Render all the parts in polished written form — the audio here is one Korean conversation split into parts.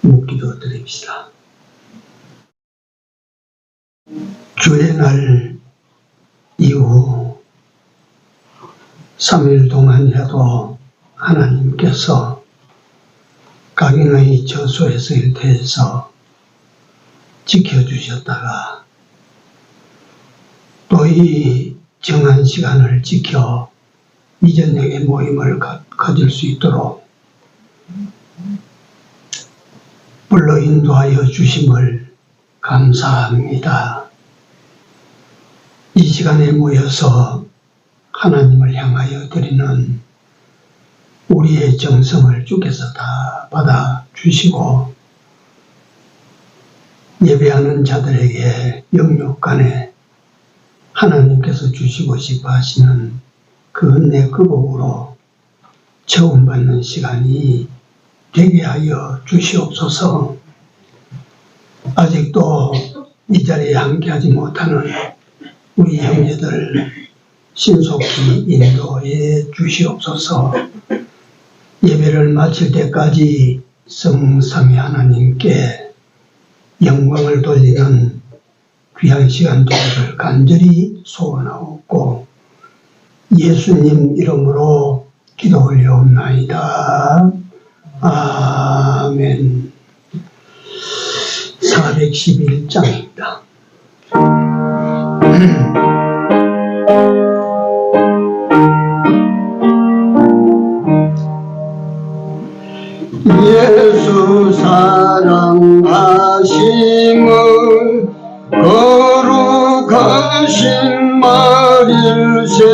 묵기도 드립시다. 주의 날 이후 3일 동안이라도 하나님께서 각인의 저수에서 일터에서 지켜주셨다가 또 이 정한 시간을 지켜 이전역의 모임을 가질 수 있도록 불러 인도하여 주심을 감사합니다. 이 시간에 모여서 하나님을 향하여 드리는 우리의 정성을 주께서 다 받아주시고 예배하는 자들에게 영육간에 하나님께서 주시고 싶어 하시는 그 은혜 그 복으로 처음 받는 시간이 되게 하여 주시옵소서. 아직도 이 자리에 함께하지 못하는 우리 형제들 신속히 인도해 주시옵소서. 예배를 마칠 때까지 성삼위 하나님께 영광을 돌리는 귀한 시간 되기를 간절히 소원하옵고 예수님 이름으로 기도 올려옵나이다. 아멘. 411장입니다. 예수 사랑하심을 거룩하신 말일세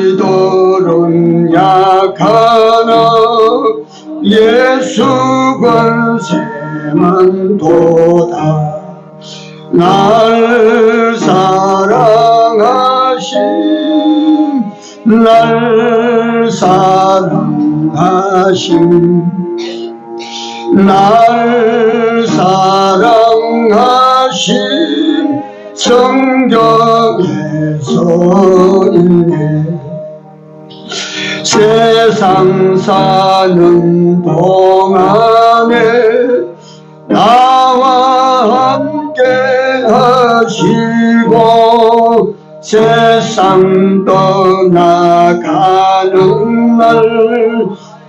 우리들은 약하나 예수 권세만 도다. 날 사랑하신 날 사랑하신 성경에서 읽네. 세상 사는 동안에 나와 함께 하시고 세상 떠나가는 날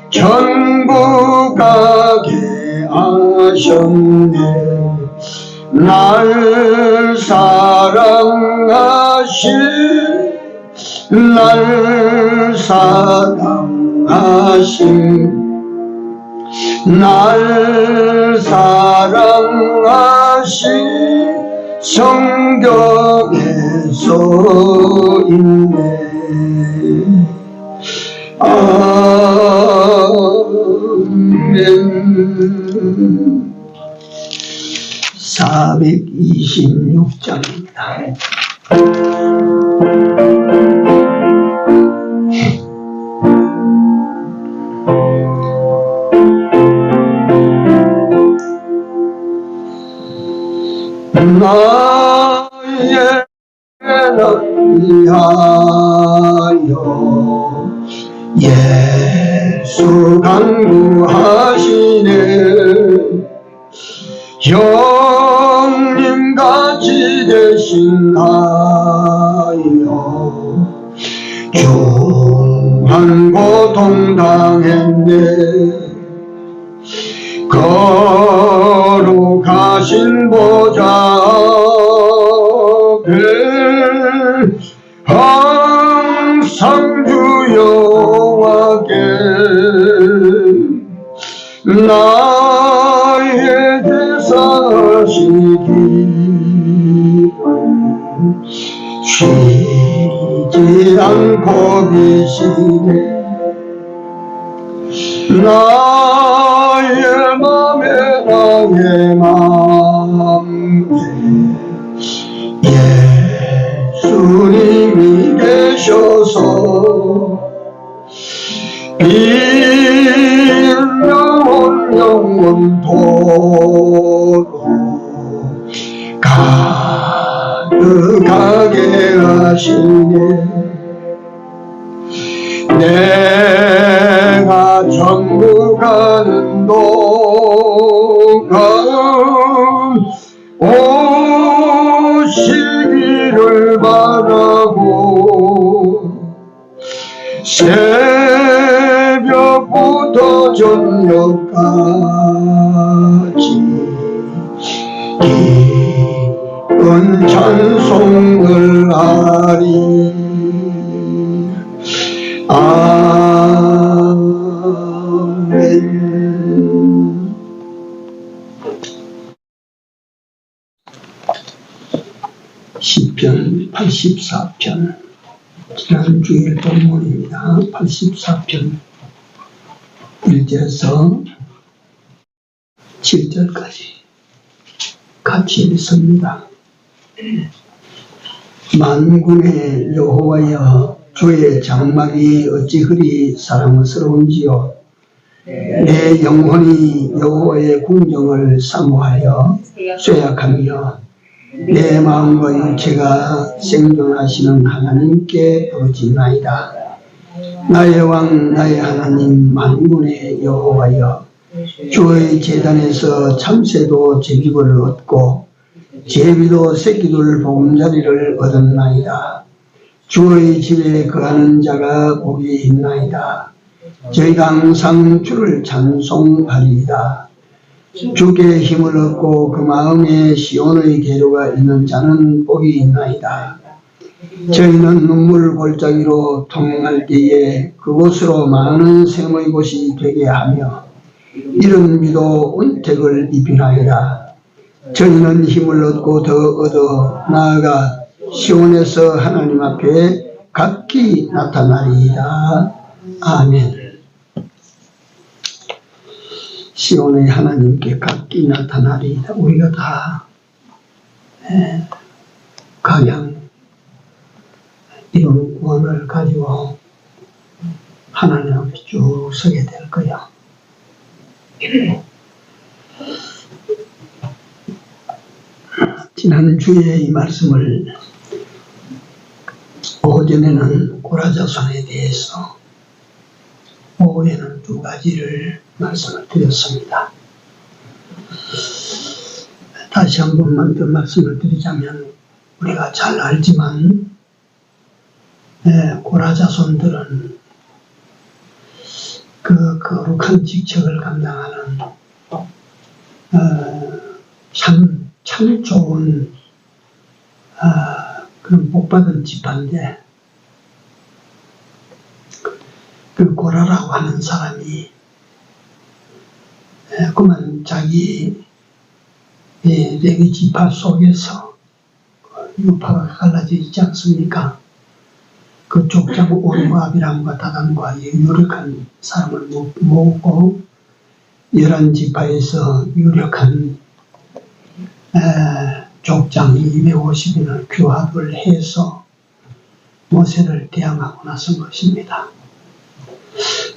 천국 가게 하셨네. 날 사랑하신 성경에서 있네. 아멘. 426장입니다. 나의 위하여 예수 강구하시네. 형님같이 대신하여 중한 고통 당했네. 거룩하신 보좌 앞에 항상 주 여호와께 나의 제사하시기 쉬지 않고 비시네. 나의 맘에 예수님이 계셔서 영원토록 가득하게 하시네. 내가 천국 가는 동 새벽부터 저녁까지 기쁜 찬송을 하리. 아멘. 시편 84편, 지난 주일 본문입니다. 84편 1절에서 7절까지 같이 읽습니다. 만군의 여호와여, 주의 장막이 어찌 그리 사랑스러운지요. 내 영혼이 여호와의 궁정을 사모하여 쇠약하며 내 마음과 육체가 생존하시는 하나님께 부르짖나이다. 나의 왕 나의 하나님 만군의 여호와여, 주의 제단에서 참새도 제기벌을 얻고 제비도 새끼들 보금자리를 얻었나이다. 주의 집에 거하는 자가 복이 있나이다. 저희가 항상 주를 찬송하리이다. 주께 힘을 얻고 그 마음에 시온의 계류가 있는 자는 복이 있나이다. 저희는 눈물 골짜기로 통행할 때에 그곳으로 많은 샘의 곳이 되게 하며 이른 비도 은택을 입히나이다. 저희는 힘을 얻고 더 얻어 나아가 시온에서 하나님 앞에 각기 나타나리이다. 아멘. 시온의 하나님께 각기 나타나리이다. 우리가 다 각양 이런 구원을 가지고 하나님 앞에 쭉 서게 될 거야. 지난주에 이 말씀을 오전에는 고라자손에 대해서, 오후에는 두 가지를 말씀을 드렸습니다. 다시 한 번만 더 말씀을 드리자면, 우리가 잘 알지만 고라자손들은 그 거룩한 직책을 감당하는 참 좋은 그런 복받은 지파인데, 그 고라라고 하는 사람이 그만 자기 레위 지파 속에서 유파가 갈라져 있지 않습니까? 그 족장 온 아비람과 다단과 유력한 사람을 모으고 11지파에서 유력한 족장 250인을 규합을 해서 모세를 대항하고 나선 것입니다.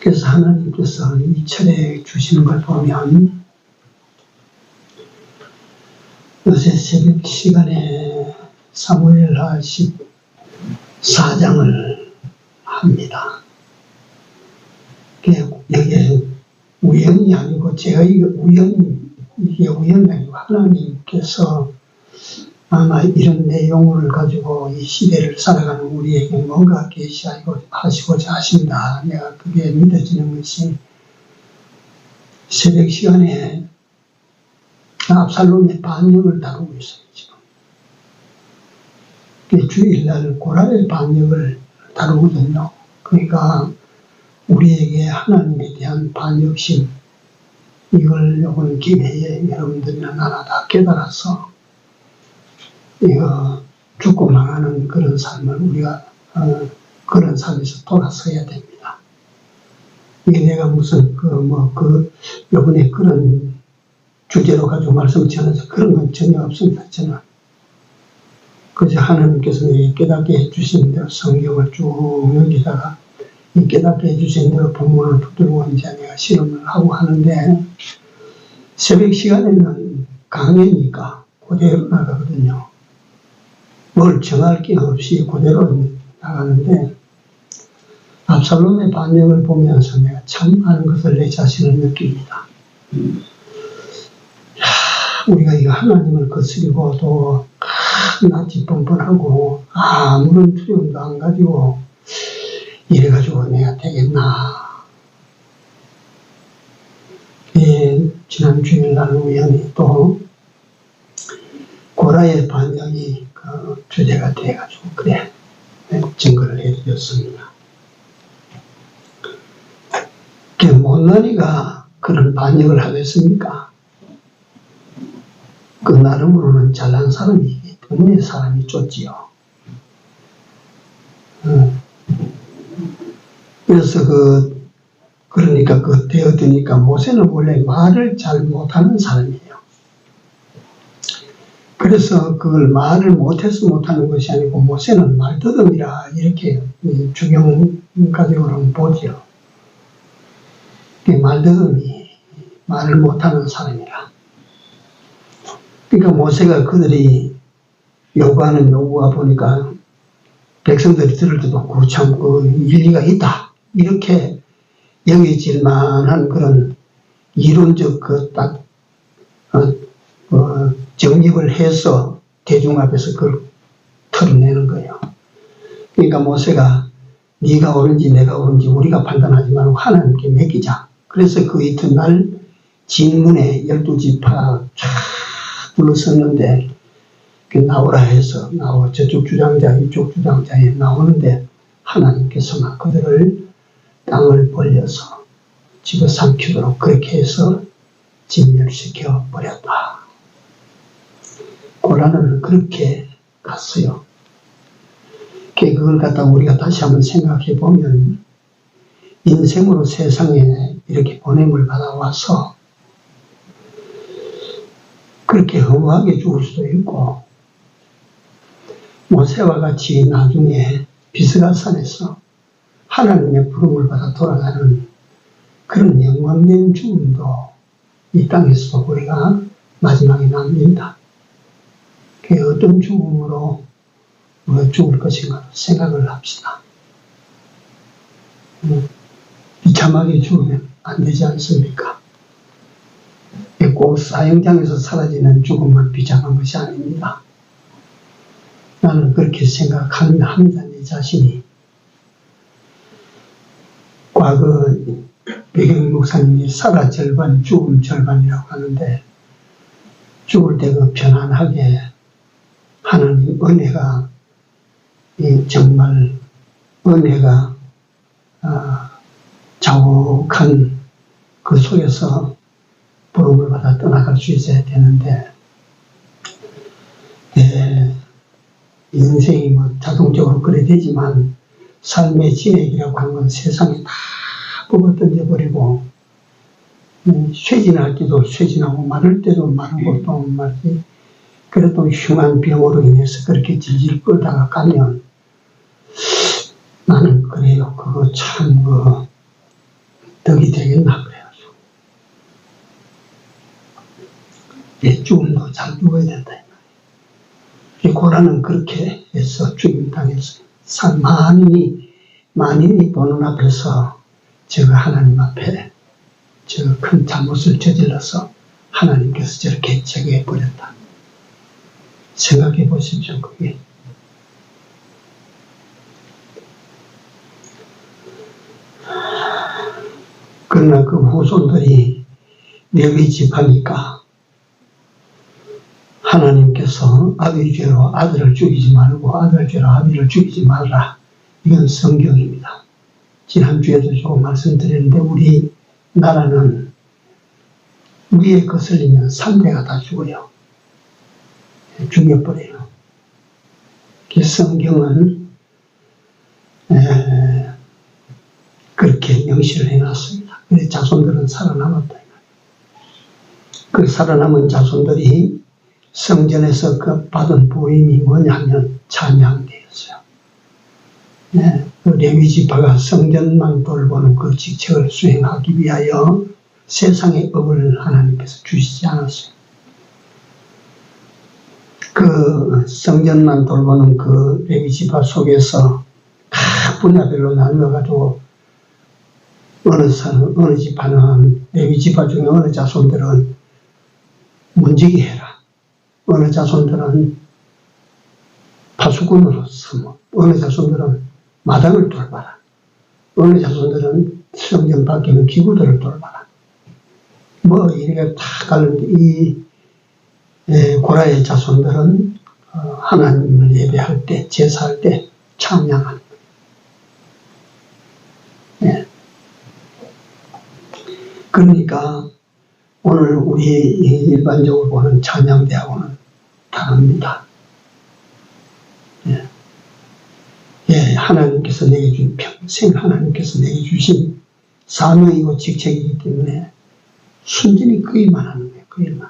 그래서 하나님께서 이 철에 주시는 걸 보면, 요새 새벽 시간에 사무엘하 14장을 합니다. 이게 우연이 아니고, 제가 이게 우연이 아니고 하나님께서 아마 이런 내용을 가지고 이 시대를 살아가는 우리에게 뭔가 계시하시고자 하신다. 내가 그게 믿어지는 것이, 새벽 시간에 압살롬의 반역을 다루고 있어요, 지금. 주일날 고라의 반역을 다루거든요. 그러니까 우리에게 하나님에 대한 반역심, 이걸 이번 기회에 여러분들이나 나나 다 깨달아서 이거 죽고 망하는 그런 삶을 우리가 그런 삶에서 돌아서야 됩니다. 이게 내가 무슨 요번에 그런 주제로 가지고 말씀 전해서 그런 건 전혀 없습니다. 저는 그저 하나님께서 깨닫게 해주신 대로 성경을 쭉 넘기다가 이 깨닫게 해주신 대로 본문을 붙들고 이제 내가 실험을 하고 하는데, 새벽 시간에는 강해니까 그대로 나가거든요. 뭘 정할 게 없이 그대로 나가는데, 압살롬의 반역을 보면서 내가 참 많은 것을 내 자신을 느낍니다. 우리가 이거 하나님을 거스리고 또 낯이 뻔뻔하고 아무런 두려움도 안 가지고 이래가지고 내가 되겠나. 지난 주일날 우연히 또 고라의 반역이 그 주제가 돼가지고 그래 증거를 해드렸습니다. 못난이가 그런 반역을 하겠습니까? 그 나름으로는 잘난 사람이기 때문에 사람이 쫓지요. 그래서 그러니까 되어드니까 모세는 원래 말을 잘 못하는 사람이에요. 그래서 그걸 말을 못해서 못하는 것이 아니고 모세는 말더듬이라 이렇게 주경가적으로는 보지요. 말더듬이 말을 못하는 사람이라. 그러니까 모세가 그들이 요구하는 요구가 보니까 백성들이 들을 때도 참 일리가 있다 이렇게 여겨질 만한 그런 이론적 정립을 해서 대중 앞에서 그걸 털어내는 거예요. 그러니까 모세가 네가 옳은지 내가 옳은지 우리가 판단하지 말고 하나님께 맡기자. 그래서 그 이튿날 진문에 12지파 쫙 둘러섰는데 나오라 해서 저쪽 주장자 이쪽 주장자에 나오는데 하나님께서 막 그들을 땅을 벌려서 집어삼키도록 그렇게 해서 진멸시켜 버렸다. 고란을 그렇게 갔어요. 그걸 갖다 우리가 다시 한번 생각해 보면 인생으로 세상에 이렇게 보냄을 받아와서 그렇게 허무하게 죽을 수도 있고 모세와 같이 나중에 비스가산에서 하나님의 부름을 받아 돌아가는 그런 영광된 죽음도 이 땅에서도 우리가 마지막에 남긴다. 그게 어떤 죽음으로 우리가 죽을 것인가 생각을 합시다. 비참하게 죽으면 안 되지 않습니까? 꼭 사형장에서 사라지는 죽음만 비참한 것이 아닙니다. 나는 그렇게 생각합니다. 내 자신이. 과거 배경 목사님이 살아 절반, 죽음 절반이라고 하는데 죽을 때 그 편안하게 하나님 은혜가 정말 은혜가 자욱한 그 속에서 부름을 받아 떠나갈 수 있어야 되는데 인생이 뭐 자동적으로 그래 되지만 삶의 진액이라고 하는 건 세상에 다 뽑아 던져버리고 쇠진할 때도 쇠진하고 마를 때도 마르고 또 말지 그래도 흉한 병으로 인해서 그렇게 질질 끌다가 가면 나는 그래요. 그거 참 덕이 되겠나 그래가지고 죽음도 잘 죽어야 된다. 고라는 그렇게 해서 죽임당해서 만인이 보는 앞에서 제가 하나님 앞에 저 큰 잘못을 저질러서 하나님께서 저렇게 제거해 버렸다. 생각해 보십시오. 그게 그러나 그 후손들이 레위 지파니까 하나님께서 아비 죄로 아들을 죽이지 말고 아들 죄로 아비를 죽이지 말라. 이건 성경입니다. 지난주에도 조금 말씀드렸는데 우리 나라는 위에 거슬리면 3대가 다 죽어요. 죽여버려요. 그 성경은 그렇게 명시를 해놨습니다. 그래서 자손들은 살아남았다. 그 살아남은 자손들이 성전에서 그 받은 보임이 뭐냐 하면 찬양대였어요. 그 레위 지파가 성전만 돌보는 그 직책을 수행하기 위하여 세상의 업을 하나님께서 주시지 않았어요. 그 성전만 돌보는 그 레위 지파 속에서 각 분야별로 나누어가지고 어느 지파는 레위 지파 중에 어느 자손들은 문지기 해라. 어느 자손들은 파수꾼으로 서뭐 어느 자손들은 마당을 돌봐라. 어느 자손들은 성전 밖에 있는 기구들을 돌봐라. 뭐 이렇게 다 가는데 이 고라의 자손들은 하나님을 예배할 때, 제사할 때 찬양합니다. 예. 그러니까 오늘 우리 일반적으로 보는 찬양대하고는 다릅니다. 예. 예, 하나님께서 내게 준 평생 하나님께서 내게 주신 사명이고 직책이기 때문에 순전히 그 일만 하는 거예요. 그 일만.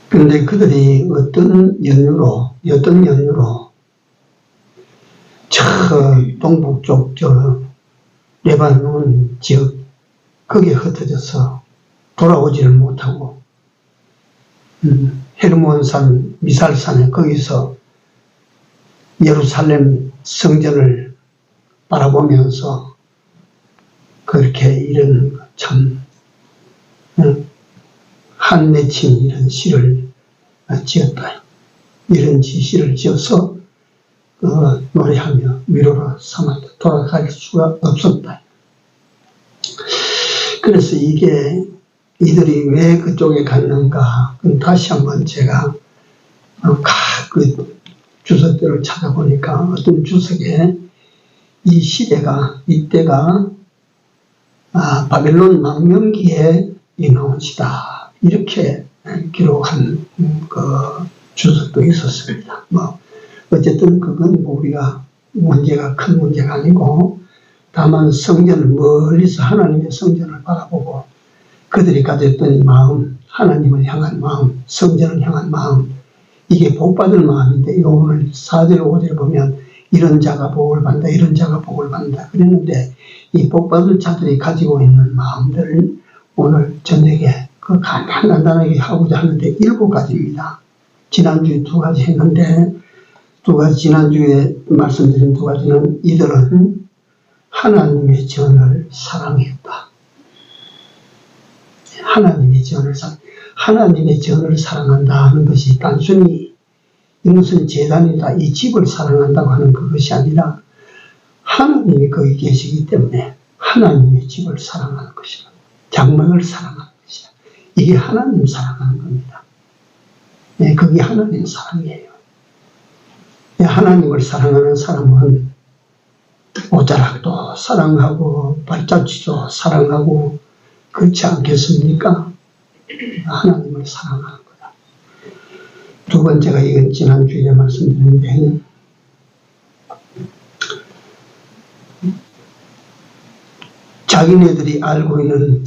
그런데 그들이 어떤 연유로 저 동북쪽 레바논 지역 거기에 흩어져서 돌아오지를 못하고 헤르몬산 미살산에 거기서 예루살렘 성전을 바라보면서 그렇게 이런 참 한맺힌 이런 시를 지었다. 이런 시를 지어서 노래하며 위로로 삼았다. 돌아갈 수가 없었다. 그래서 이게 이들이 왜 그쪽에 갔는가? 다시 한번 제가 그 주석들을 찾아보니까 어떤 주석에 이 시대가 이때가 바벨론 망명기에 나온 시다. 이렇게 기록한 그 주석도 있었습니다. 뭐 어쨌든 그건 뭐 우리가 문제가 큰 문제가 아니고 다만 성전을 멀리서 하나님의 성전을 바라보고 그들이 가졌던 마음, 하나님을 향한 마음, 성전을 향한 마음, 이게 복받을 마음인데 오늘 4절 5절 보면 이런 자가 복을 받는다, 이런 자가 복을 받는다 그랬는데 이 복받을 자들이 가지고 있는 마음들을 오늘 저녁에 그 간단하게 하고자 하는데 7가지입니다. 지난주에 2가지 했는데 2가지, 지난주에 말씀드린 2가지는 이들은 하나님의 전을 사랑했다. 하나님의 전을 사랑한다 하는 것이 단순히 이것은 재단이다, 이 집을 사랑한다고 하는 그것이 아니라 하나님이 거기 계시기 때문에 하나님의 집을 사랑하는 것이다. 장막을 사랑하는 것이다. 이게 하나님 사랑하는 겁니다. 네, 그게 하나님 사랑이에요. 네, 하나님을 사랑하는 사람은 옷자락도 사랑하고 발자취도 사랑하고 그렇지 않겠습니까? 하나님을 사랑하는 거다. 2번째가 이건 지난주에 말씀드렸는데 자기네들이 알고 있는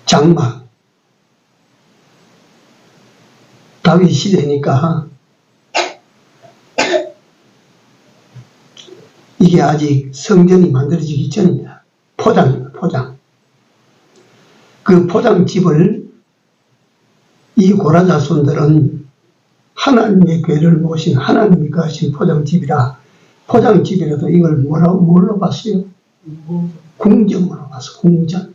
장막 다윗 시대니까 이게 아직 성전이 만들어지기 전입니다. 포장입니다. 포장. 그 포장집을 이 고라 자손들은 하나님의 괴를 모신 하나님이 거하신 포장집이라 포장집이라도 이걸 뭘로 봤어요? 궁전으로 봤어. 궁전.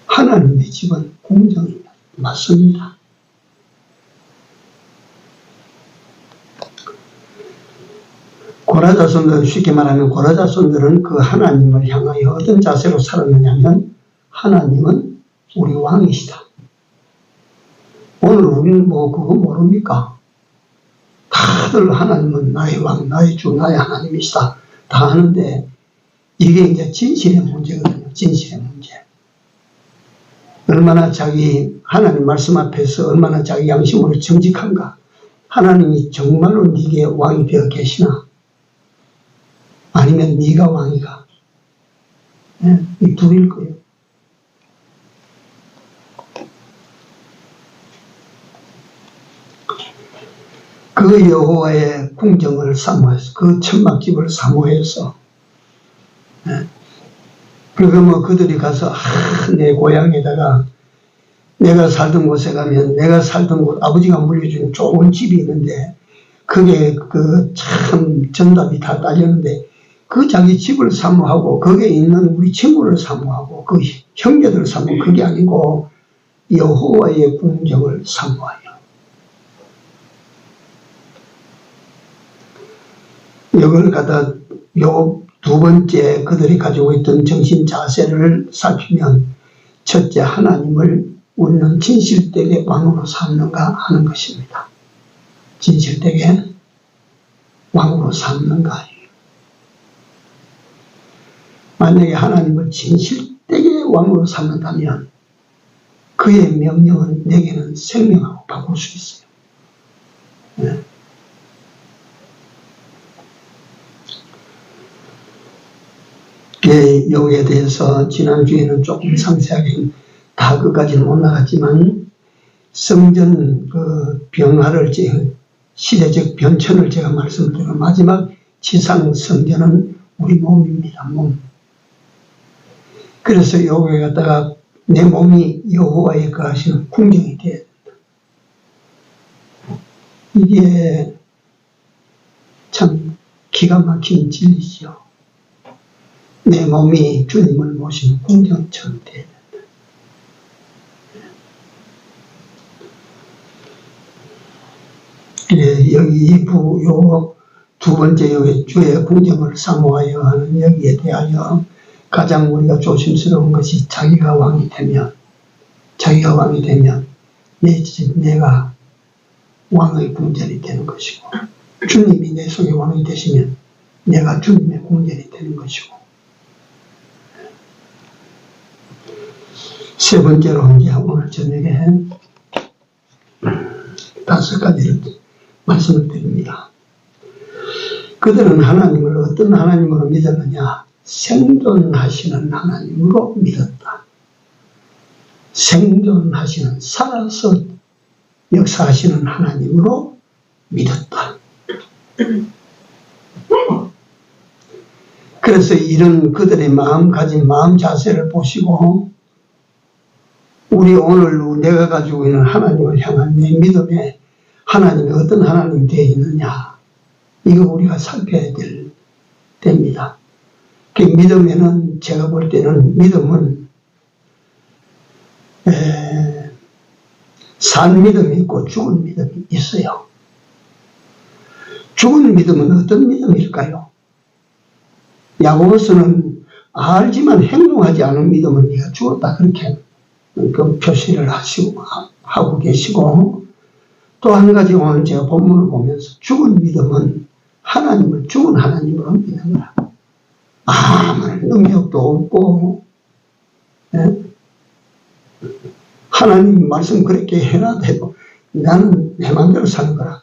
하나님의 집은 궁전입니다. 맞습니다. 고라 자손들은 쉽게 말하면 고라 자손들은 그 하나님을 향하여 어떤 자세로 살았느냐면 하나님은 우리 왕이시다. 오늘 우리는 뭐 그거 모릅니까? 다들 하나님은 나의 왕, 나의 주, 나의 하나님이시다. 다 하는데 이게 이제 진실의 문제거든요. 진실의 문제. 얼마나 자기 하나님 말씀 앞에서 얼마나 자기 양심으로 정직한가. 하나님이 정말로 네게 왕이 되어 계시나? 아니면 네가 왕이가? 네, 이 둘일 거예요. 그 여호와의 궁정을 사모해서 그 천막집을 사모해서 그리고 뭐 그들이 가서 내 고향에다가 내가 살던 곳에 가면 내가 살던 곳 아버지가 물려준 좋은 집이 있는데 그게 그 참 전답이 다 딸렸는데 그 자기 집을 사모하고 거기에 있는 우리 친구를 사모하고 그 형제들을 사모하고 그게 아니고 여호와의 궁정을 사모하여 이걸 갖다 요 두 번째 그들이 가지고 있던 정신 자세를 살피면 첫째, 하나님을 우리는 진실되게 왕으로 삼는가 하는 것입니다. 진실되게 왕으로 삼는가. 만약에 하나님을 진실되게 왕으로 삼는다면 그의 명령은 내게는 생명하고 바꿀 수 있어요. 네. 여기에 대해서 지난주에는 조금 상세하게 다 끝까지는 못 나갔지만 성전 그 병화를 시대적 변천을 제가 말씀드린 마지막 지상 성전은 우리 몸입니다. 몸. 그래서 여기에 갖다가 내 몸이 여호와의 거하시는 궁정이 돼야 된다. 이게 참 기가 막힌 진리죠. 내 몸이 주님을 모시는 궁정처럼 돼야 된다. 여기 요 두 번째 여기 주의 궁정을 사모하여 하는 여기에 대하여 가장 우리가 조심스러운 것이 자기가 왕이 되면 내가 왕의 궁전이 되는 것이고 주님이 내 속에 왕이 되시면 내가 주님의 궁전이 되는 것이고 세 번째로 이제 오늘 저녁에 5가지를 말씀을 드립니다. 그들은 하나님을 어떤 하나님으로 믿었느냐? 생존하시는 하나님으로 믿었다. 생존하시는, 살아서 역사하시는 하나님으로 믿었다. 그래서 이런 그들의 마음가짐, 마음 자세를 보시고 우리 오늘 내가 가지고 있는 하나님을 향한 내 믿음에 하나님이 어떤 하나님이 되어 있느냐 이거 우리가 살펴야 됩니다. 그 믿음에는 제가 볼 때는 믿음은 산 믿음이 있고 죽은 믿음이 있어요. 죽은 믿음은 어떤 믿음일까요? 야고보서는 알지만 행동하지 않은 믿음은 네가 죽었다 그렇게 그 표시를 하고 계시고 또 한 가지 오늘 제가 본문을 보면서 죽은 믿음은 하나님을 죽은 하나님으로 믿는 거야. 아무런 능력도 없고 하나님 말씀 그렇게 해놔도 나는 내 마음대로 사는 거라.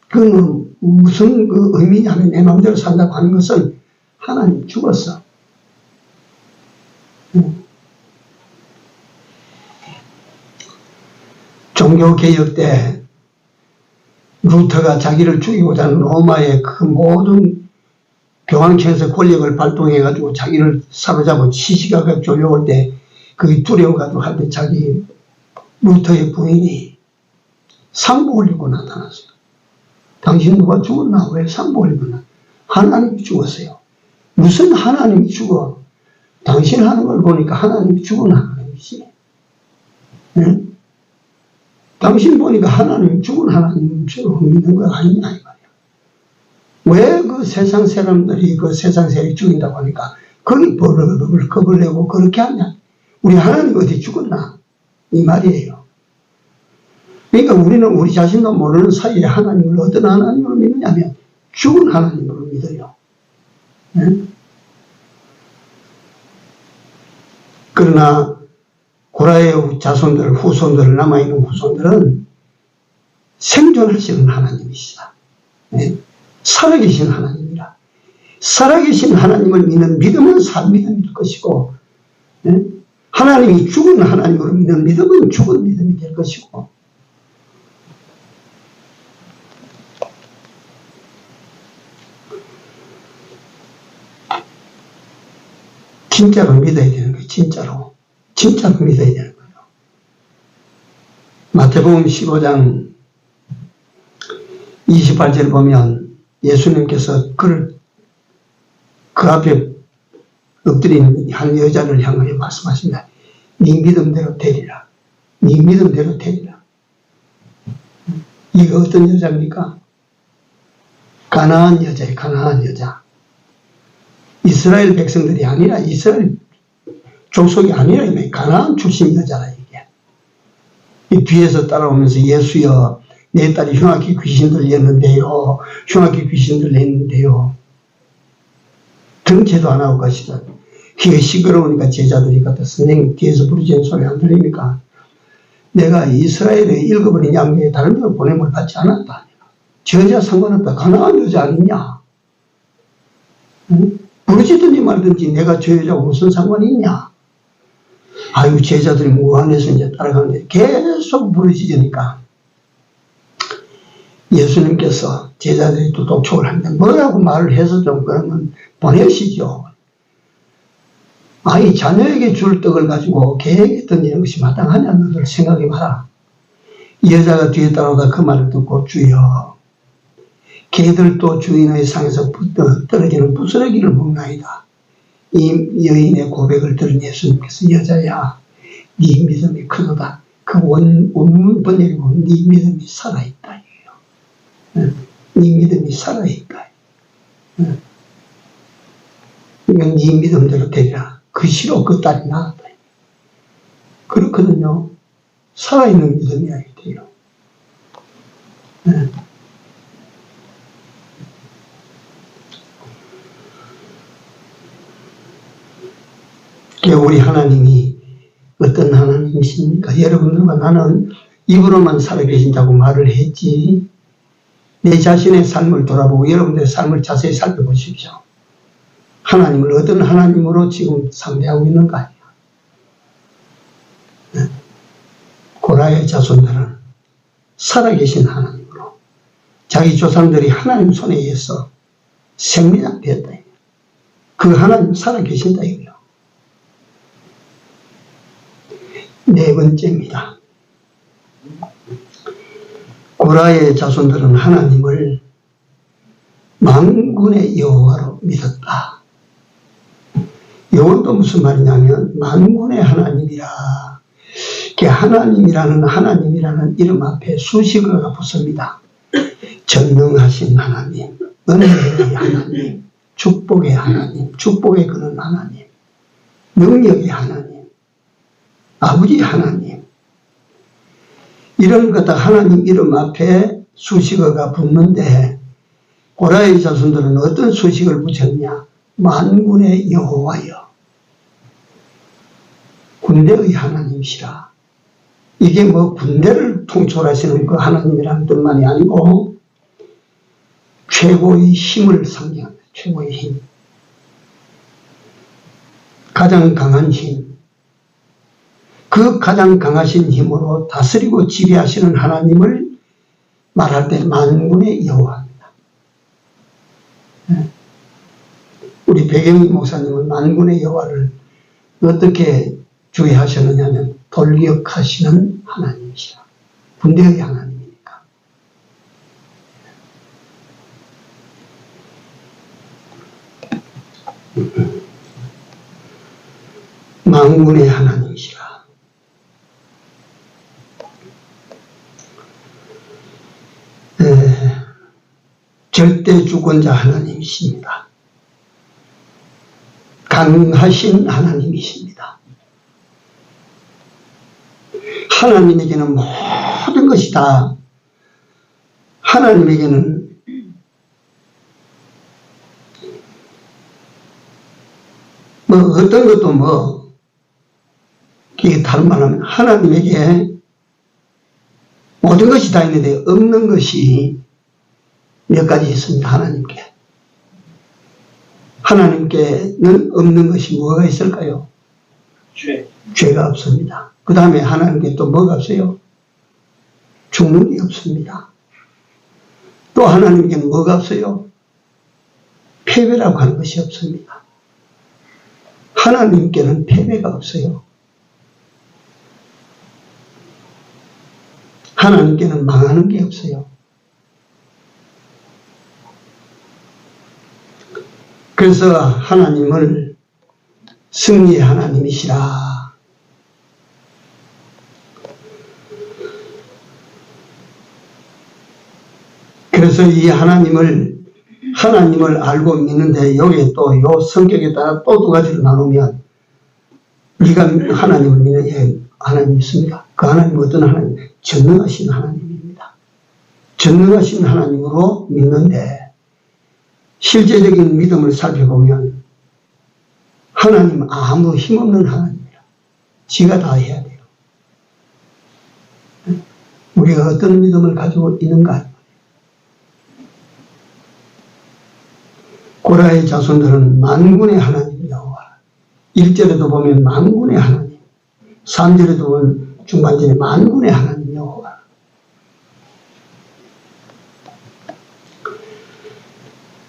그는 무슨 그 의미냐면 내 마음대로 산다고 하는 것은 하나님 죽었어. 종교개혁 때 루터가 자기를 죽이고자 하는 로마의 그 모든 교황청에서 권력을 발동해가지고 자기를 사로잡아 시시각각 졸려올 때 그게 두려워가지고 할 때 자기 루터의 부인이 상부 올리고 나타났어요. 당신 누가 죽었나? 왜 상부 올리고 나타났나? 하나님이 죽었어요. 무슨 하나님이 죽어? 당신 하는 걸 보니까 하나님이 죽은 하나님이지. 응? 당신 보니까 하나님 죽은 하나님처럼 믿는 거 아니냐 이 말이야. 왜 그 세상 사람들이 그 세상 세력이 죽인다고 하니까 거기 벌을 겁을 내고 그렇게 하냐. 우리 하나님 어디 죽었나 이 말이에요. 그러니까 우리는 우리 자신도 모르는 사이에 하나님을 어떤 하나님으로 믿느냐면 죽은 하나님으로 믿어요. 네? 그러나 고라의 자손들, 후손들, 남아있는 후손들은 생존하시는 하나님이시다. 네? 살아계신 하나님이라. 살아계신 하나님을 믿는 믿음은 산 믿음일 것이고, 네? 하나님이 죽은 하나님으로 믿는 믿음은 죽은 믿음이 될 것이고, 진짜로 믿어야 되는 거예요. 진짜로 믿어야 되는 거예요. 마태복음 15장 28절 보면 예수님께서 그 앞에 엎드린 한 여자를 향하여 말씀하십니다. 네 믿음대로 되리라. 네 믿음대로 되리라. 이거 어떤 여자입니까? 가나안 여자예요. 가나안 여자. 이스라엘 백성들이 아니라 이스라엘 족속이 아니라 가나안 출신 여자라 이게. 이 뒤에서 따라오면서 예수여 내 딸이 흉악히 귀신 들렸는데요. 흉악히 귀신 들렸는데요. 등체도 안 하고 가시다. 귀가 시끄러우니까 제자들이 갔다. 선생님 뒤에서 부르짖는 소리 안 들립니까? 내가 이스라엘의 잃어버린 양에게 다른 데로 보냄을 받지 않았다. 저 여자 상관없다. 가나안 여자 아니냐? 응? 부르짖든지 말든지 내가 저 여자하고 무슨 상관이 있냐? 아유 제자들이 무안해서 이제 따라가는데 계속 부르짖으니까 예수님께서 제자들이 또 독촉을 하는데 뭐라고 말을 해서 좀 그러면 보내시죠. 아이 자녀에게 줄 떡을 가지고 개에게 던지는 것이 마땅하냐 너들 생각해봐라. 이 여자가 뒤에 따라오다 그 말을 듣고 주여 개들도 주인의 상에서 떨어지는 부스러기를 먹나이다. 이 여인의 고백을 들은 예수님께서 여자야 네 믿음이 크도다. 그 원문 번역이고 네 믿음이 살아있다. 네 믿음이 살아있다. 이건 네 믿음대로 되리라. 그 시로 그 딸이 나았다. 그렇거든요. 살아있는 믿음이야 돼요. 우리 하나님이 어떤 하나님이십니까? 여러분들과 나는 입으로만 살아계신다고 말을 했지 내 자신의 삶을 돌아보고 여러분들의 삶을 자세히 살펴보십시오. 하나님을 어떤 하나님으로 지금 상대하고 있는가? 고라의 자손들은 살아계신 하나님으로 자기 조상들이 하나님 손에 의해서 생리장되었다. 그 하나님 살아계신다 이거요. 네 번째입니다. 고라의 자손들은 하나님을 만군의 여호와로 믿었다. 이건 또 무슨 말이냐면 만군의 하나님이라. 하나님이라는 이름 앞에 수식어가 붙습니다. 전능하신 하나님, 은혜의 하나님, 축복의 하나님, 축복의 그런 하나님, 능력의 하나님, 아버지 하나님. 이런 것 다 하나님 이름 앞에 수식어가 붙는데 고라의 자손들은 어떤 수식을 붙였냐? 만군의 여호와여. 군대의 하나님이시라. 이게 뭐 군대를 통솔하시는 그 하나님이라는 뜻만이 아니고 최고의 힘을 상징합니다. 최고의 힘. 가장 강한 힘. 그 가장 강하신 힘으로 다스리고 지배하시는 하나님을 말할 때 만군의 여호와입니다. 우리 백영희 목사님은 만군의 여호와를 어떻게 주의하셨느냐 하면 돌격하시는 하나님이시라. 군대의 하나님이니까. 만군의 하나님이시라. 절대 주권자 하나님이십니다. 강하신 하나님이십니다. 하나님에게는 모든 것이 다 하나님에게는 뭐 어떤 것도 뭐 이게 다른 말하면 하나님에게 모든 것이 다 있는데 없는 것이 몇 가지 있습니다. 하나님께. 하나님께는 없는 것이 뭐가 있을까요? 죄가 없습니다. 그 다음에 하나님께 또 뭐가 없어요? 죽는 게 없습니다. 또 하나님께는 뭐가 없어요? 패배라고 하는 것이 없습니다. 하나님께는 패배가 없어요. 하나님께는 망하는 게 없어요. 그래서 하나님을 승리의 하나님이시라. 그래서 이 하나님을 하나님을 알고 믿는데 여기에 또 요 성격에 따라 또 두 가지로 나누면 우리가 하나님을 믿는 예, 하나님 믿습니다. 그 하나님은 어떤 하나님? 전능하신 하나님입니다. 전능하신 하나님으로 믿는데 실제적인 믿음을 살펴보면 하나님 아무 힘없는 하나님이라. 지가 다 해야 돼요. 우리가 어떤 믿음을 가지고 있는가? 고라의 자손들은 만군의 하나님 여호와. 1절에도 보면 만군의 하나님, 3절에도 보면 중반절에 만군의 하나님 여호와.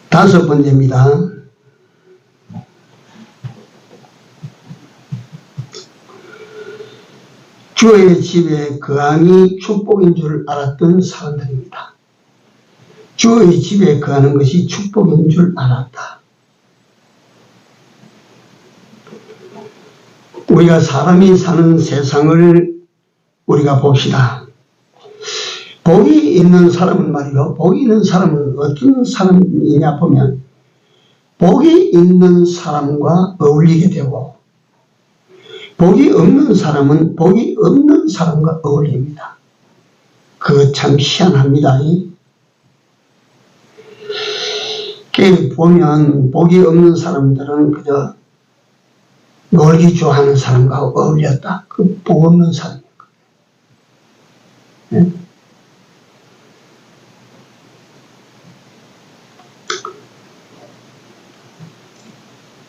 다섯 번째입니다. 주의 집에 거함이 축복인 줄 알았던 사람들입니다. 주의 집에 거하는 것이 축복인 줄 알았다. 우리가 사람이 사는 세상을 우리가 봅시다. 복이 있는 사람은 말이요. 복이 있는 사람은 어떤 사람이냐 보면 복이 있는 사람과 어울리게 되고 복이 없는 사람은 복이 없는 사람과 어울립니다. 그거 참 희한합니다. 보면 복이 없는 사람들은 그저 놀기 좋아하는 사람과 어울렸다. 그 복 없는 사람이에요. 네?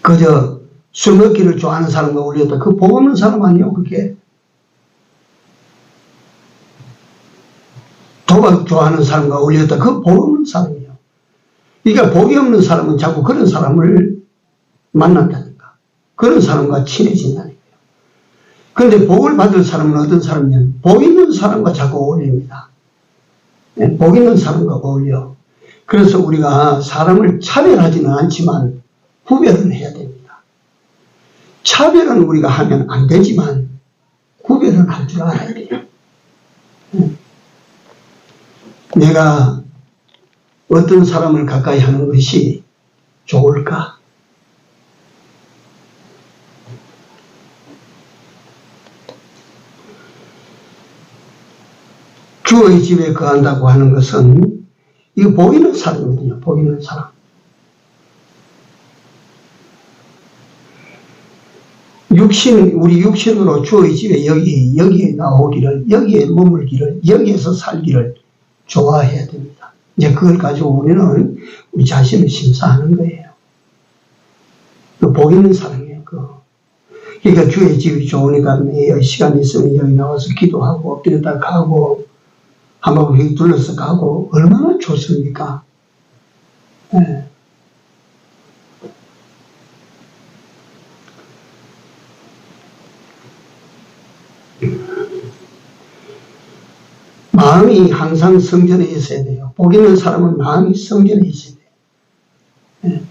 그저 술 먹기를 좋아하는 사람과 어울렸다. 그 복 없는 사람 아니에요, 그게. 도박 좋아하는 사람과 어울렸다. 그 복 없는 사람이에요. 그러니까 복이 없는 사람은 자꾸 그런 사람을 만난다니까. 그런 사람과 친해진다니까요. 그런데 복을 받을 사람은 어떤 사람이냐면 복 있는 사람과 자꾸 어울립니다. 네, 복 있는 사람과 어울려. 그래서 우리가 사람을 차별하지는 않지만 구별은 해야 됩니다. 차별은 우리가 하면 안 되지만 구별은 할 줄 알아야 돼요. 내가 어떤 사람을 가까이 하는 것이 좋을까? 주의 집에 거한다고 하는 것은 이거 보이는 사람이거든요. 보이는 사람. 우리 육신으로 주의 집에 여기에 나오기를, 여기에 머물기를, 여기에서 살기를 좋아해야 됩니다. 이제 그걸 가지고 우리는 우리 자신을 심사하는 거예요. 그 복 있는 사람이에요. 그러니까 주의 집이 좋으니까 시간 있으면 여기 나와서 기도하고 엎드렸다 가고 한번 여기 둘러서 가고 얼마나 좋습니까? 네. 마음이 항상 성전에 있어야 돼요. 복 있는 사람은 마음이 성전에 있어야 돼요. 네.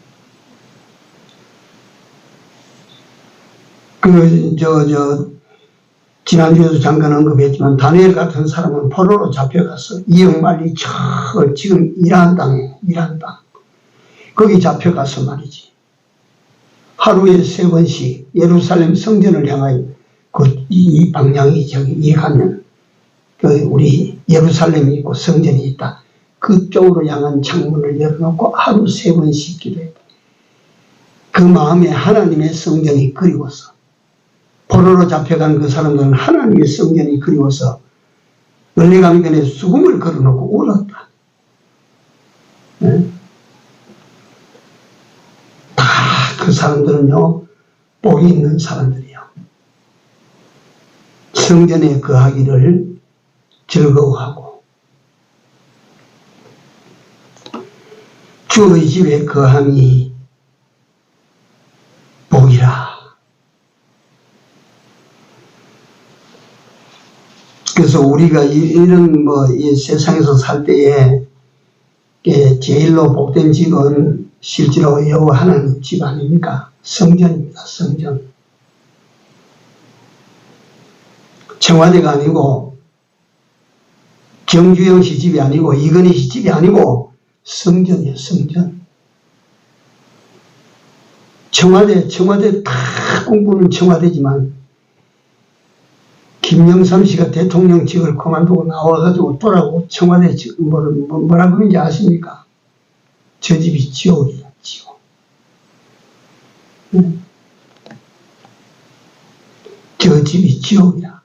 지난주에도 잠깐 언급했지만 다니엘 같은 사람은 포로로 잡혀가서 이역말리 지금 이란 땅에 거기 잡혀가서 말이지 하루에 3번씩 예루살렘 성전을 향하여 이 방향이 이 가면 우리 예루살렘이 있고 성전이 있다. 그쪽으로 향한 창문을 열어놓고 하루 3번씩 기도했다. 그 마음에 하나님의 성전이 그리워서 포로로 잡혀간 그 사람들은 하나님의 성전이 그리워서 은혜강변에 수금을 걸어놓고 울었다. 네? 다 그 사람들은요 복이 있는 사람들이요. 성전에 거하기를 즐거워하고 주의 집에 거함이 복이라. 그래서 우리가 이런 이 세상에서 살 때에 제일로 복된 집은 실제로 여호와 하나님 집 아닙니까? 성전입니다. 성전. 청와대가 아니고 경주영 씨 집이 아니고 이건희 씨 집이 아니고 성전이에요. 성전. 청와대 다 꿈꾸는 청와대지만 김영삼 씨가 대통령직을 그만두고 나와가지고 또라고 청와대 뭐라 그러는지 아십니까? 저 집이 지옥이야, 지옥. 저 집이 지옥이야.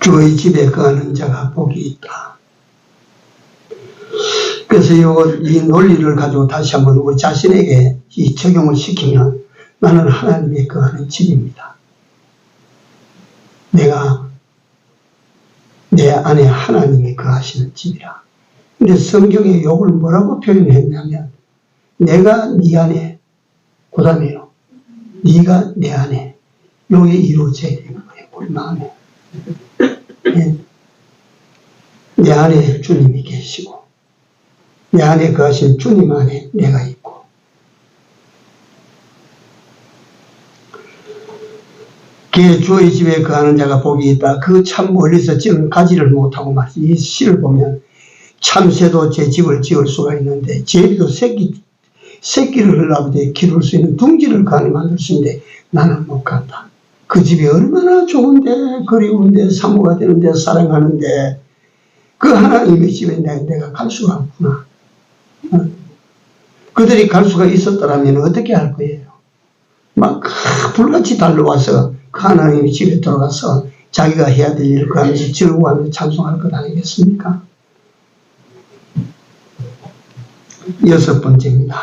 주의 집에 거하는 자가 복이 있다. 그래서 이 논리를 가지고 다시 한번 우리 자신에게 이 적용을 시키면 나는 하나님의 거하는 집입니다. 내가 내 안에 하나님이 거하시는 집이라. 근데 성경의 욕을 뭐라고 표현했냐면 내가 네 안에 그 다음에요. 네가 내 안에 요게 이루어져야 되는 거예요. 우리 마음에. 내 안에 주님이 계시고 내 안에 거하신 주님 안에 내가 있고 그의 주의 집에 거하는 자가 복이 있다. 그 참 멀리서 지은 가지를 못하고 말이지. 이 시를 보면 참새도 제 집을 지을 수가 있는데 제비도 새끼를 흘러가되 기를 수 있는 둥지를 간에 만들 수 있는데 나는 못 간다. 그 집이 얼마나 좋은데 그리운데 사모가 되는데 사랑하는데 그 하나님의 집에 내가 갈 수가 없구나. 그들이 갈 수가 있었더라면 어떻게 할 거예요? 막 불같이 달려와서 그 하나님의 집에 들어가서 자기가 해야 될 일을 하면서 즐거워하면서 찬송할 것 아니겠습니까? 6번째입니다.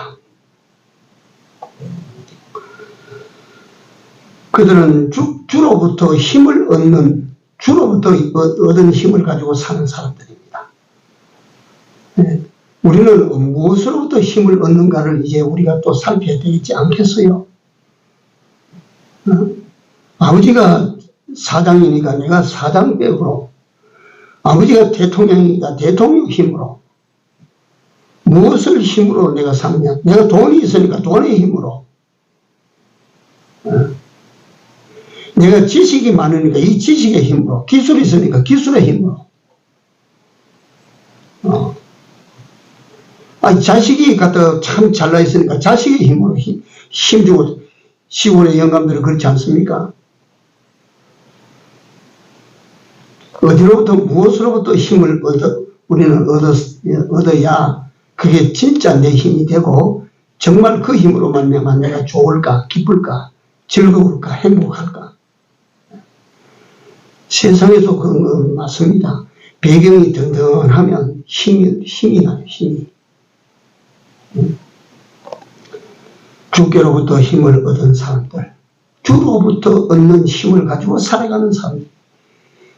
그들은 주로부터 힘을 얻는, 주로부터 얻은 힘을 가지고 사는 사람들입니다. 우리는 무엇으로부터 힘을 얻는가를 이제 우리가 또 살펴야 되겠지 않겠어요? 아버지가 사장이니까 내가 사장백으로, 아버지가 대통령이니까 대통령 힘으로, 무엇을 힘으로 내가 사느냐? 내가 돈이 있으니까 돈의 힘으로, 내가 지식이 많으니까 이 지식의 힘으로, 기술이 있으니까 기술의 힘으로. 자식이 갖다 참 잘나 있으니까 자식의 힘으로 힘주고 시골의 영감들은 그렇지 않습니까? 어디로부터 무엇으로부터 힘을 우리는 얻어야 그게 진짜 내 힘이 되고 정말 그 힘으로 말미암아 내가 좋을까, 기쁠까, 즐거울까, 행복할까. 세상에서 그런 건 맞습니다. 배경이 든든하면 힘이 나요, 힘이. 주께로부터 힘을 얻은 사람들, 주로부터 얻는 힘을 가지고 살아가는 사람들,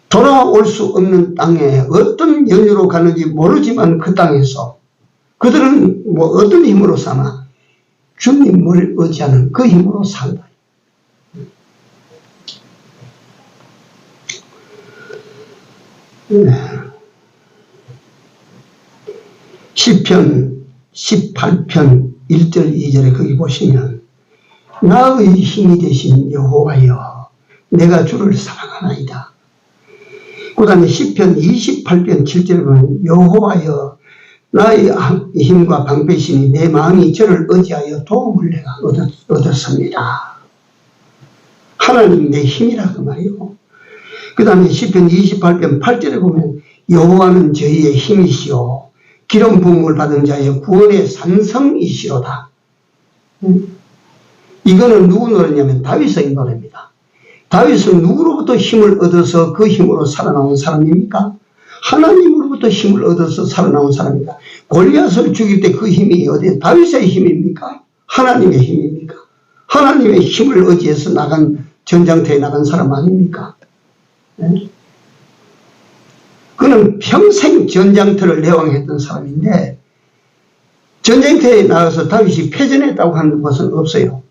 돌아올 수 없는 땅에 어떤 연유로 가는지 모르지만 그 땅에서 그들은 뭐 어떤 힘으로 사나 주님을 의지하는 그 힘으로 산다. 시편 18편 1절 2절에 거기 보시면 나의 힘이 되신 여호와여 내가 주를 사랑하나이다. 그 다음에 시편 28편 7절에 보면 여호와여 나의 힘과 방패시니 내 마음이 저를 의지하여 도움을 내가 얻었습니다. 하나님 내 힘이라 그 말이요. 그 다음에 시편 28편 8절에 보면 여호와는 저희의 힘이시오 기름 부음을 받은 자의 구원의 산성이시로다. 이거는 누구 노래냐면 다윗의 노래입니다. 다윗은 누구로부터 힘을 얻어서 그 힘으로 살아나온 사람입니까? 하나님으로부터 힘을 얻어서 살아나온 사람입니다. 골리앗을 죽일 때 그 힘이 어디 다윗의 힘입니까? 하나님의 힘입니까? 하나님의 힘을 의지해서 전장터에 나간 사람 아닙니까? 네? 그는 평생 전장터를 내왕했던 사람인데 전쟁터에 나가서 다윗이 패전했다고 하는 것은 없어요.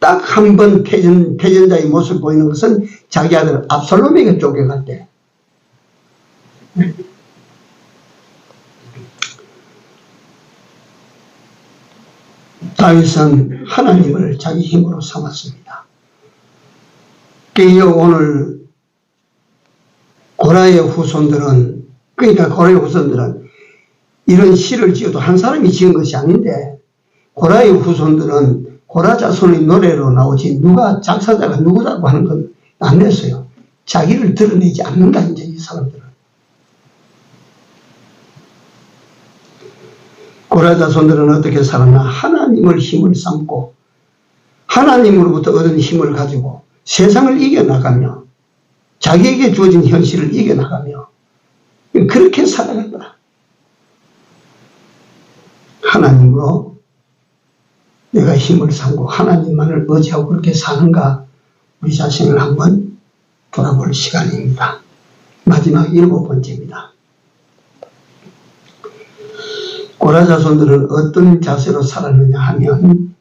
딱 한 번 패전자의 모습을 보이는 것은 자기 아들 압살롬에게 쫓겨갈 때. 다윗은 하나님을 자기 힘으로 삼았습니다. 그래서 오늘 고라의 후손들은 그러니까 고라의 후손들은 이런 시를 지어도 한 사람이 지은 것이 아닌데, 고라의 후손들은 고라 자손의 노래로 나오지 누가 작사자가 누구라고 하는 건 안 냈어요. 자기를 드러내지 않는다, 이제 이 사람들은. 고라 자손들은 어떻게 살았나? 하나님을 힘을 삼고 하나님으로부터 얻은 힘을 가지고 세상을 이겨나가며 자기에게 주어진 현실을 이겨나가며 그렇게 살아간다. 하나님으로 내가 힘을 삼고 하나님만을 의지하고 그렇게 사는가, 우리 자신을 한번 돌아볼 시간입니다. 마지막 7번째입니다. 고라 자손들은 어떤 자세로 살았느냐 하면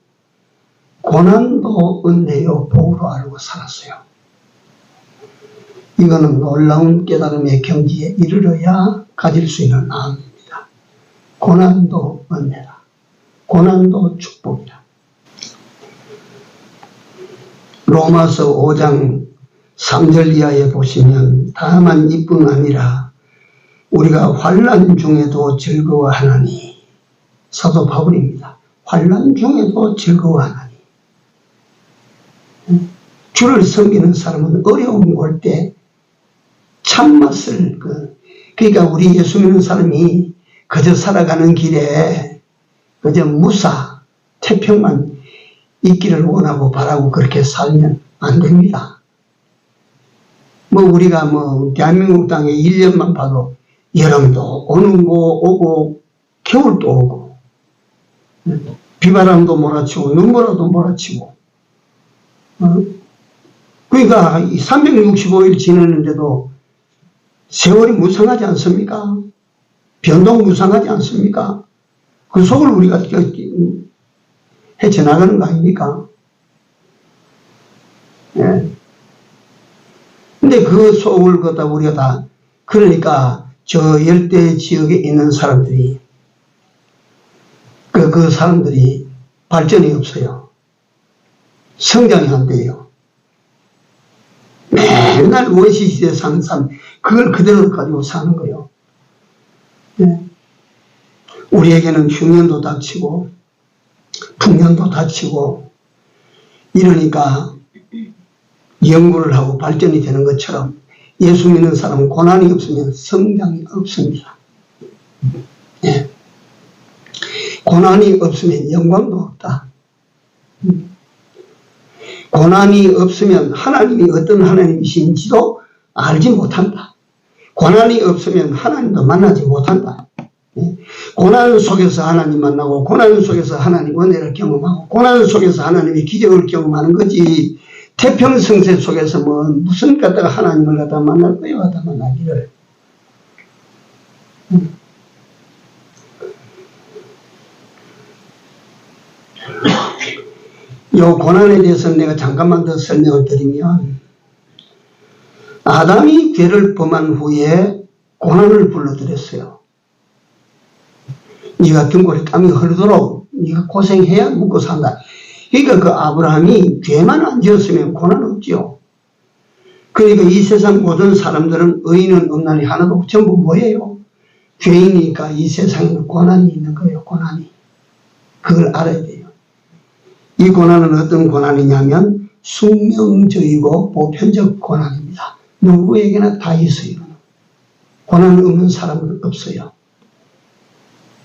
고난도 은혜요 복으로 알고 살았어요. 이거는 놀라운 깨달음의 경지에 이르러야 가질 수 있는 마음입니다. 고난도 은혜라. 고난도 축복이라. 로마서 5장 3절 이하에 보시면 다만 이뿐 아니라 우리가 환난 중에도 즐거워하나니, 사도 바울입니다. 환난 중에도 즐거워하나니. 주를 섬기는 사람은 어려움이 올 때 참맛을, 그러니까 우리 예수 믿는 사람이 그저 살아가는 길에 그저 무사, 태평만 있기를 원하고 바라고 그렇게 살면 안 됩니다. 우리가 대한민국 땅에 1년만 봐도 여름도 오고 겨울도 오고 비바람도 몰아치고 눈보라도 몰아치고, 그러니까 365일 지내는데도 세월이 무상하지 않습니까? 변동 무상하지 않습니까? 그 속을 우리가 헤쳐나가는 거 아닙니까? 예. 근데 그 속을 갖다 우리가 다, 그러니까 저 열대 지역에 있는 사람들이, 그 사람들이 발전이 없어요. 성장이 안 돼요. 맨날 원시시대에 사는 사람, 그걸 그대로 가지고 사는 거예요. 예. 우리에게는 흉년도 닥치고, 풍년도 닥치고, 이러니까 연구를 하고 발전이 되는 것처럼 예수 믿는 사람은 고난이 없으면 성장이 없습니다. 예. 고난이 없으면 영광도 없다. 고난이 없으면 하나님이 어떤 하나님이신지도 알지 못한다. 고난이 없으면 하나님도 만나지 못한다. 예. 고난 속에서 하나님 만나고, 고난 속에서 하나님 은혜를 경험하고, 고난 속에서 하나님의 기적을 경험하는 거지, 태평성세 속에서 무슨 갖다가 하나님을 갖다 만날 거예요, 갖다 만나기를. 요 고난에 대해서는 내가 잠깐만 더 설명을 드리면, 아담이 죄를 범한 후에 고난을 불러들였어요. 네가 등골에 땀이 흐르도록 네가 고생해야 먹고 산다. 그러니까 그 아브라함이 죄만 안 지었으면 고난 없죠. 그러니까 이 세상 모든 사람들은 의인은 없나니 하나도 전부 뭐예요? 죄이니까 이 세상에는 고난이 있는 거예요. 고난이. 그걸 알아야 돼요. 이 고난은 어떤 고난이냐면 숙명적이고 보편적 고난입니다. 누구에게나 다 있어요. 고난 없는 사람은 없어요.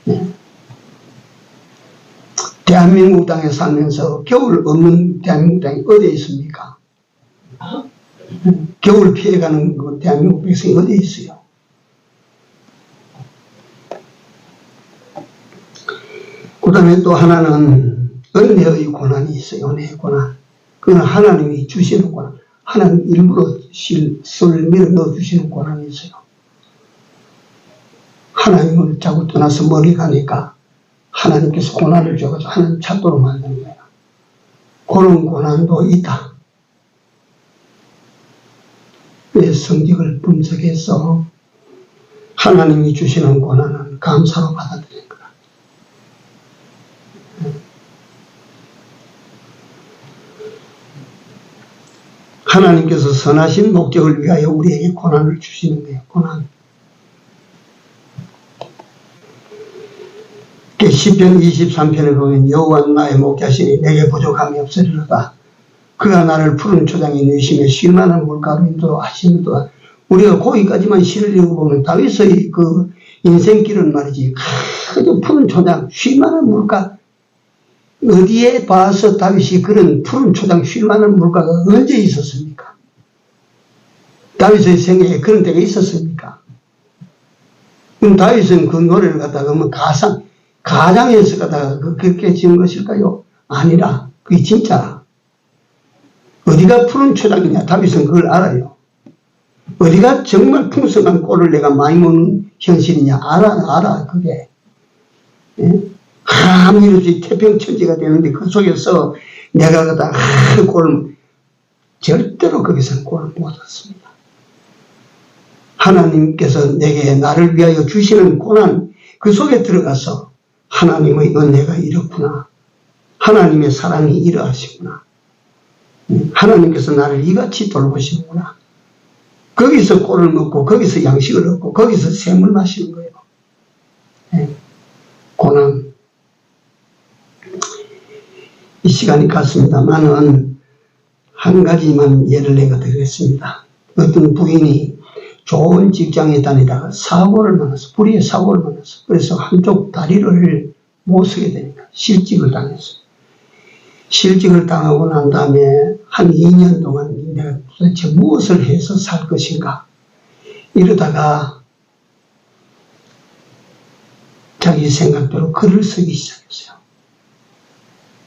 네. 대한민국 땅에 살면서 겨울 없는 대한민국 땅이 어디에 있습니까? 겨울 피해가는 그 대한민국 백성이 어디에 있어요? 그 다음에 또 하나는 은혜의 고난이 있어요. 은혜의 고난. 그건 하나님이 주시는 고난. 하나님 일부러 실수를 밀어 넣어 주시는 고난이 있어요. 하나님을 자꾸 떠나서 멀리 가니까 하나님께서 고난을 줘가지고 하나님 찾도록 만드는 거예요. 그런 고난도 있다. 내 성격을 분석해서 하나님이 주시는 고난은 감사로 받아들이는 거다. 하나님께서 선하신 목적을 위하여 우리에게 고난을 주시는 거예요. 고난. 시편 23편에 보면 여호와는 나의 목자시니 내게 부족함이 없으리로다. 그가 나를 푸른 초장에 누이시며 쉴만한 물가로 인도하시는도다. 우리가 거기까지만 시를 읽어보면 다윗의 그 인생길은 말이지 아주 푸른 초장, 쉴만한 물가, 어디에 봐서 다윗이 그런 푸른 초장, 쉴만한 물가가 언제 있었습니까? 다윗의 생애에 그런 때가 있었습니까? 그럼 다윗은 그 노래를 갖다가 뭐 가장에서 갖다가 그렇게 지은 것일까요? 아니라 그게 진짜라. 어디가 푸른 초장이냐? 다윗은 그걸 알아요. 어디가 정말 풍성한 꼴을 내가 많이 먹는 현실이냐? 알아, 그게. 예? 하나님이 태평천지가 되는데 그 속에서 내가 갖다가 꼴을, 절대로 거기서는 꼴을 못 얻습니다. 하나님께서 내게 나를 위하여 주시는 고난, 그 속에 들어가서 하나님의 은혜가 이렇구나. 하나님의 사랑이 이러하시구나. 하나님께서 나를 이같이 돌보시는구나. 거기서 꼴을 먹고 거기서 양식을 얻고 거기서 샘을 마시는 거예요. 네. 고난. 이 시간이 갔습니다만은 한 가지만 예를 내가 드리겠습니다. 어떤 부인이 좋은 직장에 다니다가 사고를 만나서, 불의의 사고를 만나서, 그래서 한쪽 다리를 못 쓰게 되니까 실직을 당했어요. 실직을 당하고 난 다음에 한 2년 동안 내가 도대체 무엇을 해서 살 것인가 이러다가 자기 생각대로 글을 쓰기 시작했어요.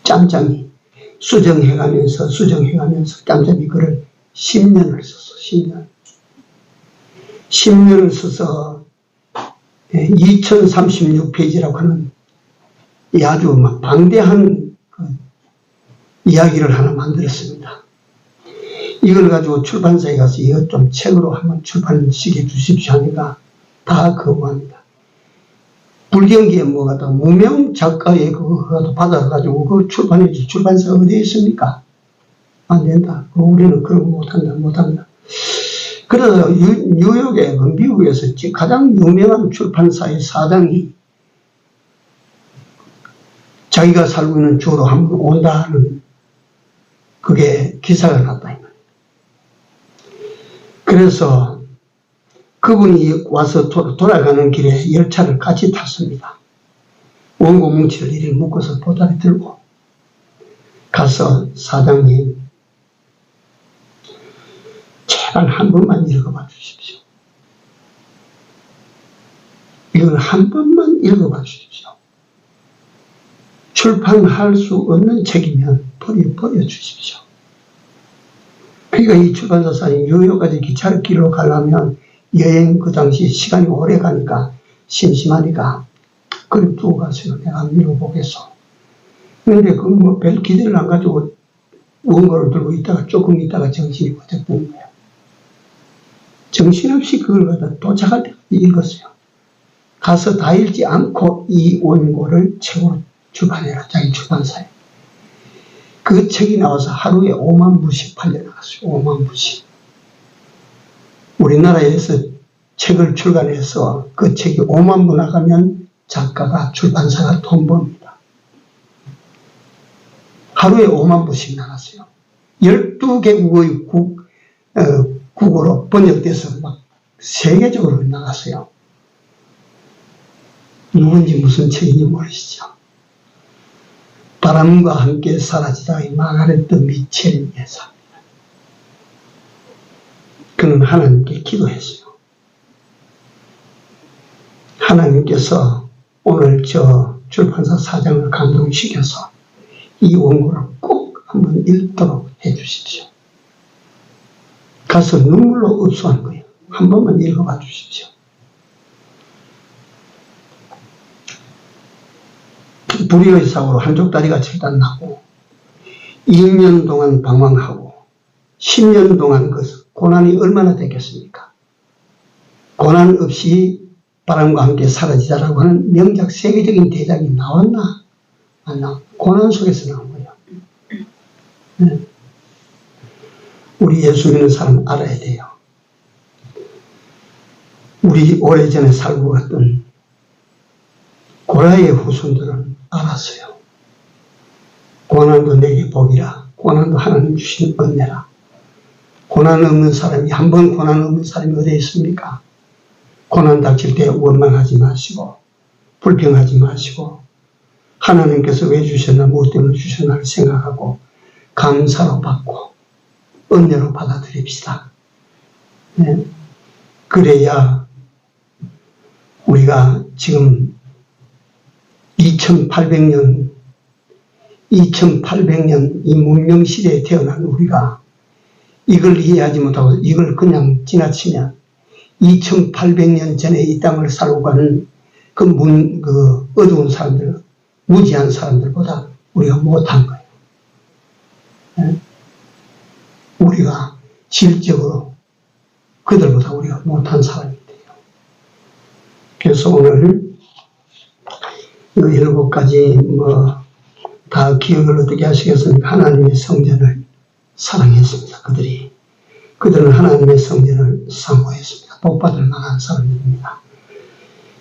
짬짬이 수정해가면서 짬짬이 글을 10년을 썼어. 10년을 써서 2036페이지라고 하는 아주 막 방대한 그 이야기를 하나 만들었습니다. 이걸 가지고 출판사에 가서 이것 좀 책으로 한번 출판시켜 주십시오 하니까 다 거부합니다. 불경기에 뭐가 더 무명 작가의 그거 받아가지고 그 출판해줄 출판사가 어디에 있습니까? 안 된다. 우리는 그런 거 못한다. 그러다 뉴욕에 미국에서 가장 유명한 출판사의 사장이 자기가 살고 있는 주로 한번 온다 하는 그게 기사가 났다. 그래서 그분이 와서 돌아가는 길에 열차를 같이 탔습니다. 원고 뭉치를 이렇게 묶어서 보따리 들고 가서 사장님 제발 한 번만 읽어봐 주십시오. 이걸 한 번만 읽어봐 주십시오. 출판할 수 없는 책이면 버려 주십시오. 그러니까 이 출판사사님 뉴욕까지 기차길로 가려면 여행 그 당시 시간이 오래 가니까 심심하니까 그걸 두고 가세요. 내가 읽어보겠어. 그런데 그 뭐 별 기대를 안 가지고 원고를 들고 있다가 조금 있다가 정신이 버쩍 드는 거예요. 정신없이 그걸 갖다 도착할 때까지 읽었어요. 가서 다 읽지 않고 이 원고를 책으로 출판해라. 자기 출판사에. 그 책이 나와서 하루에 5만 부씩 팔려나갔어요. 5만 부씩. 우리나라에서 책을 출간해서 그 책이 5만 부 나가면 작가가, 출판사가 돈 법니다. 하루에 5만 부씩 나갔어요. 12개국의 국어로 번역돼서 막 세계적으로 나갔어요. 누군지 무슨 책인지 모르시죠? 바람과 함께 사라지다의 마가렛 미첼 여사. 그는 하나님께 기도했어요. 하나님께서 오늘 저 출판사 사장을 감동시켜서 이 원고를 꼭 한번 읽도록 해주십시오. 가서 눈물로 흡수한 거예요. 한 번만 읽어봐 주십시오. 불의의 사고로 한쪽 다리가 절단나고 2년 동안 방황하고 10년 동안 그 고난이 얼마나 됐겠습니까? 고난 없이 바람과 함께 사라지자라고 하는 명작 세계적인 대작이 나왔나? 안 나왔나? 고난 속에서 나온 거예요. 네. 우리 예수 믿는 사람 알아야 돼요. 우리 오래전에 살고 갔던 고라의 후손들은 알았어요. 고난도 내게 복이라. 고난도 하나님 주신 은혜라. 고난 없는 사람이, 한 번 고난 없는 사람이 어디에 있습니까? 고난 닥칠 때 원망하지 마시고, 불평하지 마시고, 하나님께서 왜 주셨나, 무엇 때문에 주셨나를 생각하고, 감사로 받고, 은혜로 받아들입시다. 네. 그래야 우리가 지금 2800년 이 문명시대에 태어난 우리가 이걸 이해하지 못하고 이걸 그냥 지나치면 2800년 전에 이 땅을 살고 가는 그 어두운 사람들, 무지한 사람들보다 우리가 못한 거예요. 네? 우리가 질적으로 그들보다 우리가 못한 사람이 돼요. 그래서 오늘 이 7가지 다 기억을 어떻게 하시겠습니까? 하나님의 성전을 사랑했습니다. 그들은 하나님의 성전을 사모했습니다. 복받을 만한 사람들입니다.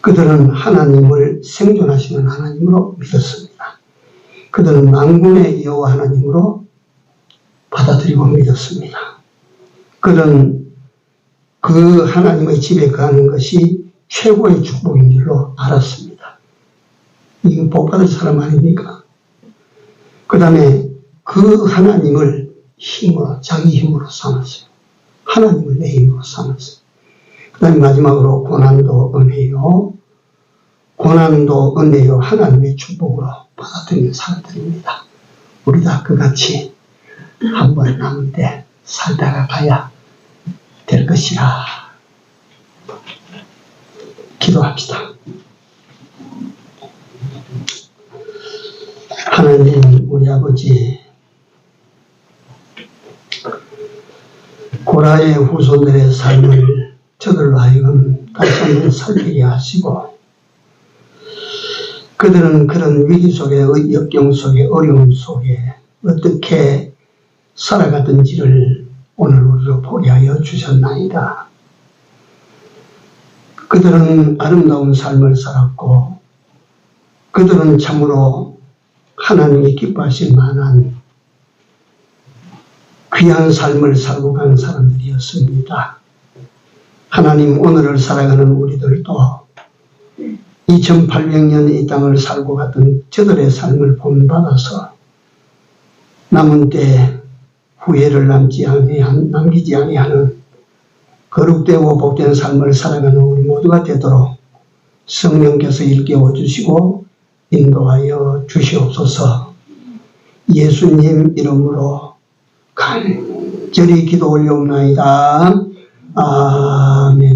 그들은 하나님을 생존하시는 하나님으로 믿었습니다. 그들은 만군의 여호와 하나님으로 받아들이고 믿었습니다. 그들은 그 하나님의 집에 가는 것이 최고의 축복인 줄로 알았습니다. 이건 복받을 사람 아닙니까? 그 다음에 그 하나님을 힘으로, 자기 힘으로 삼았어요. 하나님을 내 힘으로 삼았어요. 그 다음에 마지막으로 고난도 은혜요. 고난도 은혜요. 하나님의 축복으로 받아들이는 사람들입니다. 우리 다 그같이 한 번 남은 때 살다가 가야 될 것이라. 기도합시다. 하나님, 우리 아버지, 고라의 후손들의 삶을 저들로 하여금 다시 한번 살피게 하시고, 그들은 그런 위기 속에, 역경 속에, 어려움 속에 어떻게 살아가던지를 오늘 우리로 보게 하여 주셨나이다. 그들은 아름다운 삶을 살았고, 그들은 참으로 하나님이 기뻐하실 만한 귀한 삶을 살고 간 사람들이었습니다. 하나님, 오늘을 살아가는 우리들도 2800년 이 땅을 살고 갔던 저들의 삶을 본받아서 남은 때 후회를 남기지 아니하는 거룩되고 복된 삶을 살아가는 우리 모두가 되도록 성령께서 일깨워 주시고 인도하여 주시옵소서. 예수님 이름으로 간절히 기도 올려옵나이다. 아멘.